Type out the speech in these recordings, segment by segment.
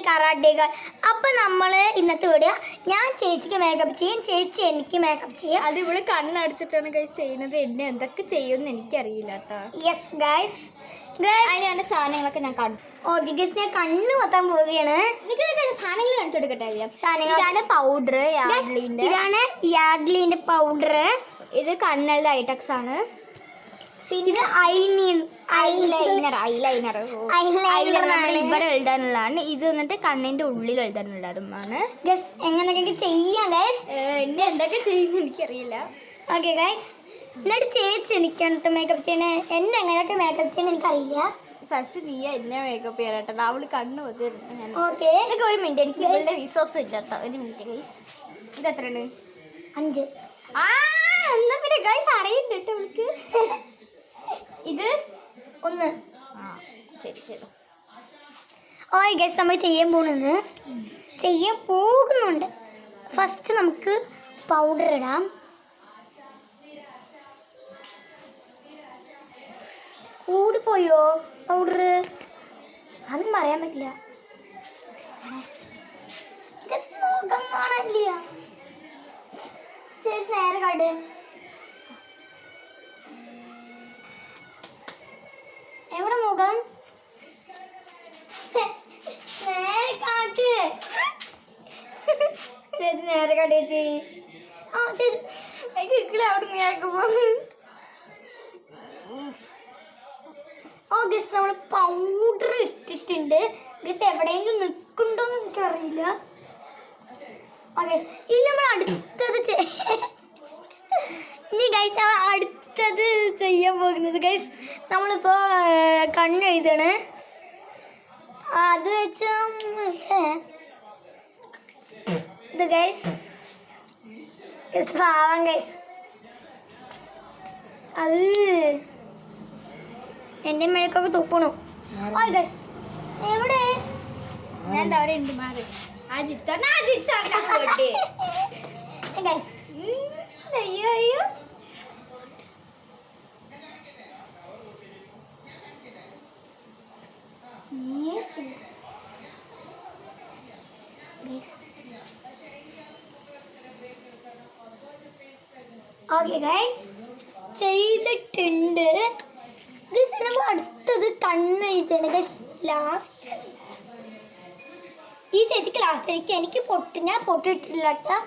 കറാട്ടേകൾ. അപ്പം നമ്മൾ ഇന്നത്തെ വീഡിയോ ഞാൻ ചേച്ചിക്ക് മേക്കപ്പ് ചെയ്യും, ചേച്ചി എനിക്ക് മേക്കപ്പ് ചെയ്യും. അത് ഇവള് കണ്ണടച്ചിട്ടാണ് ഗൈസ് ചെയ്യുന്നത്. എന്നെ എന്തൊക്കെ ചെയ്യുമെന്ന് എനിക്കറിയില്ല കേട്ടോ. യെസ് ഗൈസ്, അതിനാണ് സാധനങ്ങളൊക്കെ ഞാൻ കണ്ടു. ഓക്കെ ഗൈസ്, ഞാൻ കണ്ണ് മൊത്തം പോവുകയാണ്. സാധനങ്ങൾ കാണിച്ചെടുക്കട്ടെ. സാധനങ്ങൾ ഇതാണ് പൗഡർ, യാഡ്ലിന്റെ. ഇതാണ് യാഡ്ലിന്റെ പൗഡർ. ഇത് കണ്ണുകളുടെ ഐറ്റക്സ് ആണ്. പിന്നെ ഇത് ഐലൈനർ ഇവിടെ എഴുതാനുള്ളതാണ്. ഇത് വന്നിട്ട് കണ്ണിന്റെ ഉള്ളിൽ എഴുതാനുള്ളതുമാണ്. എങ്ങനെയൊക്കെ ചെയ്യാം ഗൈസ്. എന്നെ എന്തൊക്കെ ചെയ്യുന്ന എനിക്കറിയില്ല. ഓക്കെ ഗൈസ്, എന്നിട്ട് ചേച്ചി എനിക്കാണ് മേക്കപ്പ് ചെയ്യണേ. എന്നെ എങ്ങനെയൊക്കെ മേക്കപ്പ് ചെയ്യണ എനിക്കറിയില്ല. ഫസ്റ്റ് നീ എന്നെ മേക്കപ്പ് ചെയ്യാനായിട്ട് അവള് കണ്ണ് പൊത്തിരുന്നു. ഓക്കെ, ഒരു മിനിറ്റ്, എനിക്ക് ഇവളുടെ വിശ്വാസം ഇല്ല കേട്ടോ. ഒരു മിനിറ്റ് ഗൈസ്. ഇത് എത്രയാണ്? 5. എന്നാ പിന്നെ ഗൈസ് അറിയുന്നുണ്ട് കേട്ടോ അവൾക്ക്. ഇത് 1. ശരി ശരി. ഓയ് ഗൈസ്, നമ്മൾ ചെയ്യാൻ പോകുന്നുണ്ട്. ഫസ്റ്റ് നമുക്ക് പൗഡർ ഇടാം. കൂടിപ്പോയോ പൗഡർ? അതും പറയാൻ പറ്റില്ല. മുഖം കാണാനില്ല. ചേച്ചി നേരെ കണ്ട് എവിടെ മുഖം? നേരെ കാട്ട് ചേച്ചി, നേരെ കാട്ടേച്ചി. ഗസ് നമ്മൾ പൗഡർ ഇട്ടിട്ടുണ്ട്. ഗസ് എവിടെയെങ്കിലും നിൽക്കുന്നുണ്ടോന്ന് എനിക്കറിയില്ല. ഇനി നമ്മൾ അടുത്തത് ഇനി ഗൈസ് നമ്മൾ അടുത്തത് ചെയ്യാൻ പോകുന്നത് ഗൈസ്, നമ്മളിപ്പോ കണ്ണെഴുതാണ്. അത് വെച്ച് ഇത് ഗൈസ് പാവം ഗൈസ്, അത് എൻ്റെ മേലേക്കൊക്കെ തുപ്പണു. എവിടെ? ഞാൻ എന്താ പറയുക മാറി. അയ്യോ അയ്യോ. ഓക്കെ ഗൈസ്, ചെയ്തിട്ടുണ്ട്. നമ്മൾ അടുത്തത് കണ്ണെഴുതാണ് ഗൈസ്. ലാസ്റ്റ് ഈ ചേച്ചിക്ക് ലാസ്റ്റ് എനിക്ക് ഞാൻ പൊട്ടിട്ടില്ല കേട്ടോ.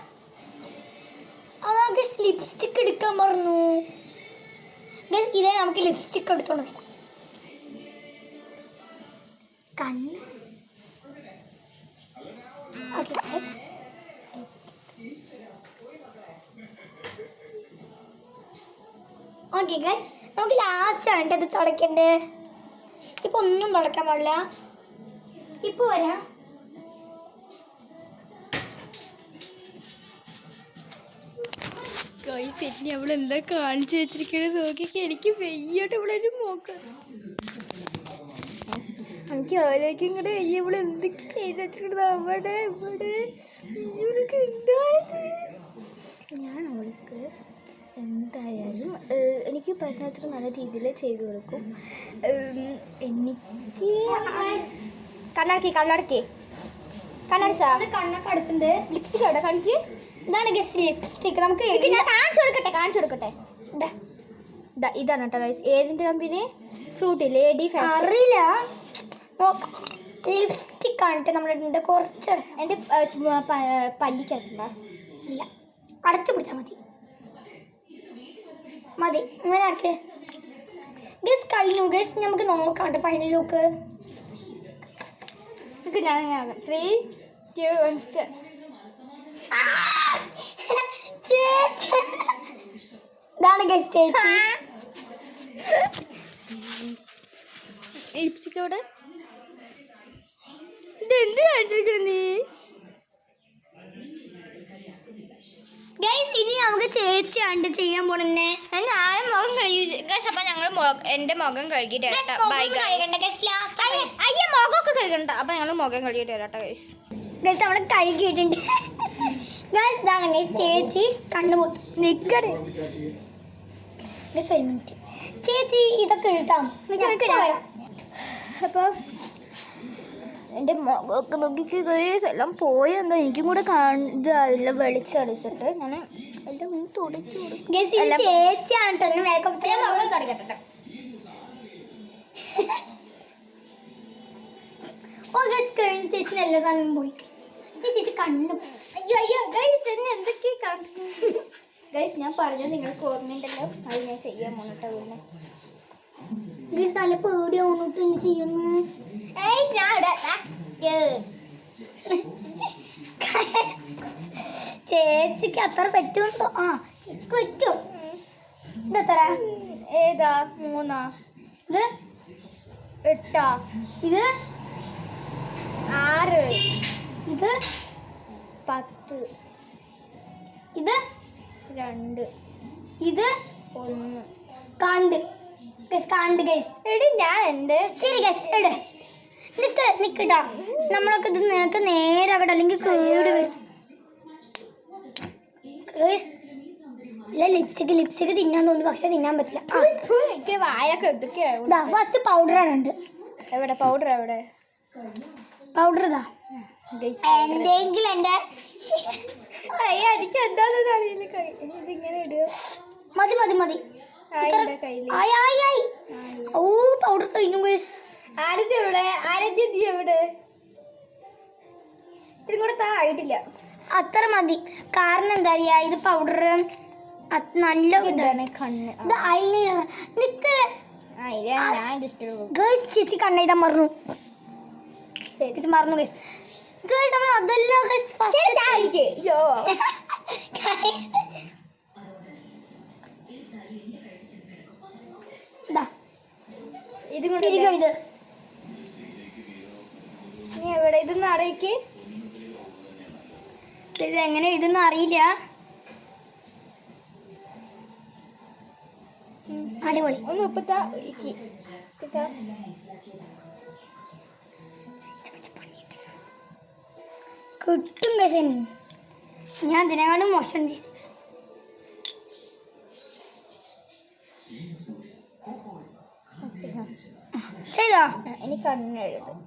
അതൊക്കെ ലിപ്സ്റ്റിക്ക് എടുക്കാൻ പറഞ്ഞു. ഇതേ നമുക്ക് ലിപ്സ്റ്റിക്ക് എടുത്തോണ്ട് വരാം. കണ്ണ് ഓക്കെ ഗൈസ്, നമുക്ക് ലാസ്റ്റ് ആണ് ഇത് തുടയ്ക്കണ്ടേ. ഇപ്പൊ ഒന്നും തുടയ്ക്കാൻ പാടില്ല. ഇപ്പൊ വരാം. അവളെന്താ കാണിച്ചു വെച്ചിരിക്കണത് നോക്കിക്ക്. എനിക്ക് വെയ്യോട്ട് ഇവിടെ ഒരു മോക്ക. എനിക്ക് അവലേക്ക് ഇങ്ങോട്ട് വെയ്യ. ഇവിടെ എന്തൊക്കെ ചെയ്ത് വെച്ചിരിക്കണത് അവിടെ ഇവിടെ. എന്താണിത്? ഞാൻ അവൾക്ക് എന്തായാലും എനിക്ക് പറ്റുന്നത്ര നല്ല രീതിയിൽ ചെയ്തു കൊടുക്കും. എനിക്ക് കണ്ണടക്കി കണ്ണൊക്കെ അടുത്തുണ്ട്. ലിപ്സ്റ്റിക് അവിടെ കാണിക്ക്. ഇതാണ് ഗസ്റ്റ് ലിപ്സ്റ്റിക്. നമുക്ക് ഞാൻ കാണിച്ചു കൊടുക്കട്ടെ. ഇതാണ് കേട്ടോ ഗൈസ്. ഏതിൻ്റെ കമ്പനി? Fruity lady fashion. അറിയില്ല. ലിപ്സ്റ്റിക് കാണിട്ട് നമ്മുടെ കുറച്ച് എൻ്റെ പല്ലിക്കല്ല. ഇല്ല, അടച്ചു പിടിച്ചാൽ മതി. അങ്ങനെ ആക്ക്. ഗസ് കഴിഞ്ഞു ഗസ്. നമുക്ക് നോക്കാം ഫൈനൽ ലുക്ക്. ഞാൻ 3, 2, 1 ഇതാണ് ഗസ് ചേച്ചി. ലിപ്സ്റ്റിക് അവിടെ. ഇതെന്ത് കാണിച്ചിരിക്കണ നീ? ഗൈസ്, ഇനി നമുക്ക് ചേച്ചിയാണ്ട് ചെയ്യാൻ പോണെന്നെ. ഞാൻ മുഖം കഴുകി. അപ്പം ഞങ്ങൾ എൻ്റെ മുഖം കഴുകിയിട്ട് വരാം. Bye guys. അയ്യ മുഖമൊക്കെ കഴുകണ്ട. അപ്പം ഞങ്ങൾ മുഖം കഴുകിയിട്ട് വരാം ഗൈസ്. ഗൈസ്, നമ്മൾ കഴുകിയിട്ടുണ്ട് ഗൈസ്. ഇതാണ് ഗൈസ് ചേച്ചി കണ്ണു നിക്കറ്. ചേച്ചി ഇതൊക്കെ ഇട്ടാം. അപ്പോൾ എൻ്റെ മുഖമൊക്കെ നോക്കി ഗൈസ് എല്ലാം പോയെന്തോ എനിക്കും കൂടെ ഇതാവില്ല വെളിച്ചടിച്ചിട്ട് ഞാൻ എൻ്റെ മുന്നിൽ തുടച്ചു കൊടുക്കും. ചേച്ചിയാണ് കേട്ടോ മേക്കപ്പ് മുഖം തുടക്കട്ടെ. ഓ ഗൈസ് കഴിഞ്ഞ ചേച്ചിന് എല്ലാ സാധനവും പോയി. ഈ ചേച്ചി കണ്ണു അയ്യോ അയ്യോ ഗൈസ് എന്നെ എന്തൊക്കെയാ കണ്ടു. ഗൈസ് ഞാൻ പറഞ്ഞത് നിങ്ങൾക്ക് ഓർമ്മയുണ്ടല്ലോ, അത് ഞാൻ ചെയ്യാൻ പോണിട്ടോ. പിന്നെ ഗൈസ് നല്ല പേടിയാവുന്നിട്ട് ഇനി ചെയ്യുന്നു. ചേച്ചിക്ക് അത്ര പറ്റുമോ? ആ ചേച്ചിക്ക് പറ്റും. ഇതെത്ര? ഏതാ? 3 ഇത് 8 ഇത് 6 ഇത് 10 ഇത് 2 ഇത് 1. കാണ്ട് ഗൈസ്, കാണ്ട് ഗൈസ്. എടി ഞാൻ എൻ്റെ ശരി ഗൈസ് എട് നിക്കട്ടാ. നമ്മളൊക്കെ ഇത് നേരത്തെ നേരാകട്ടെ, അല്ലെങ്കിൽ കേട് വരും. ലിപ്സ്റ്റിക്ക് തിന്നാൻ തോന്നുന്നു, പക്ഷെ തിന്നാൻ പറ്റില്ല. എനിക്ക് വായൊക്കെ എന്തൊക്കെയാവും. ഫസ്റ്റ് പൗഡറാണ് ഉണ്ട്. എവിടെ പൗഡർ? എവിടെ പൗഡർ? ഇതാ എന്തെങ്കിലും എൻ്റെ അയ്യോ എനിക്ക് എന്താണെന്ന് അറിയില്ല. ഇതിങ്ങനെ ഇടുക. മതി മതി മതി. കയ്യിൽ ആയി ആയി ആയി. ഓ പൗഡർ കഴിഞ്ഞു ഗൈസ്. ആരതി എവിടെ? ആരതി നീ എവിടെ? ഇത്തിരി കൂടെ ആയിട്ടില്ല. അത്ര മതി. കാരണം എന്താ അറിയാ, ഇത് പൗഡർ നല്ല ഇതാണ് കണ്ണ്. ഇത് ഐലൈനർ. നിക്ക് ഞാൻ ഗൈസ്, ചേച്ചി കണ്ണെഴുതാൻ മറന്നു. മറന്നു ഗൈസ്. ഗൈസ് നമ്മൾ അതല്ല ഗൈസ് ഫസ്റ്റ് ഇതും കൂടെ ഇത് നീ എവിടെ? ഇതൊന്നും അറിയിക്ക്. ഇത് എങ്ങനെ ഇതൊന്നും അറിയില്ല. അടിപൊളി. ഒന്ന് ഉപ്പത്താ കിട്ടും കേസ്. ഞാൻ ഇതിനെക്കാളും മോശം ചെയ്തോ. ഇനി കണ്ണെഴുതും.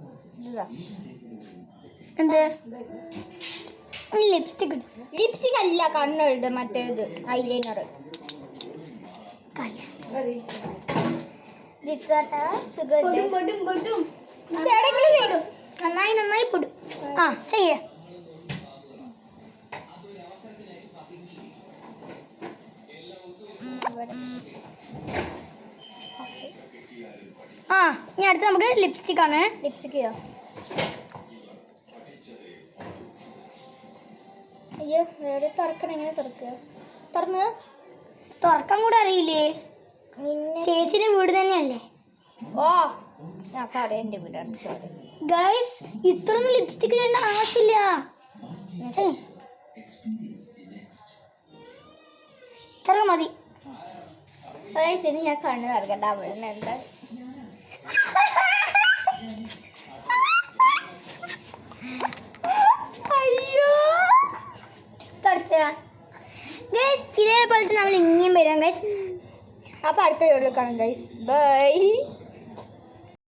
എന്ത് ലിപ്സ്റ്റിക് ഇടും? ലിപ്സ്റ്റിക് അല്ല, കണ്ണെഴുതും. മറ്റേത് ഐലൈനർ. നന്നായി നന്നായി പൊടും. ആ ചെയ്യേ. ആ ഇനി അടുത്ത് നമുക്ക് ലിപ്സ്റ്റിക് ആണ്. ലിപ്സ്റ്റിക്കോ? അയ്യോ വേറെ തുറക്കണം. എങ്ങനെ തുറക്കുക? തുറക്കാൻ കൂടെ അറിയില്ലേ? നിന്നെ ചേച്ചിയുടെ വീട് തന്നെയല്ലേ? ഓ ഞാൻ പറയാം, എൻ്റെ വീടാണ്. സോറി ഗൈസ്, ഇത്രയൊന്നും ലിപ്സ്റ്റിക് ചെയ്യേണ്ട ആവശ്യമില്ല. ഇത്ര മതി. ഇനി ഞാൻ കണ്ണ് തുറക്കട്ടെ. അവിടെ എന്താ അയ്യോ തുടച്ച ഗൈസ്. ഇതേപോലത്തെ നമ്മൾ ഇനിയും വരാം ഗൈസ്. അപ്പോൾ അടുത്ത വീഡിയോ കാണാം ഗൈസ്. ബൈ.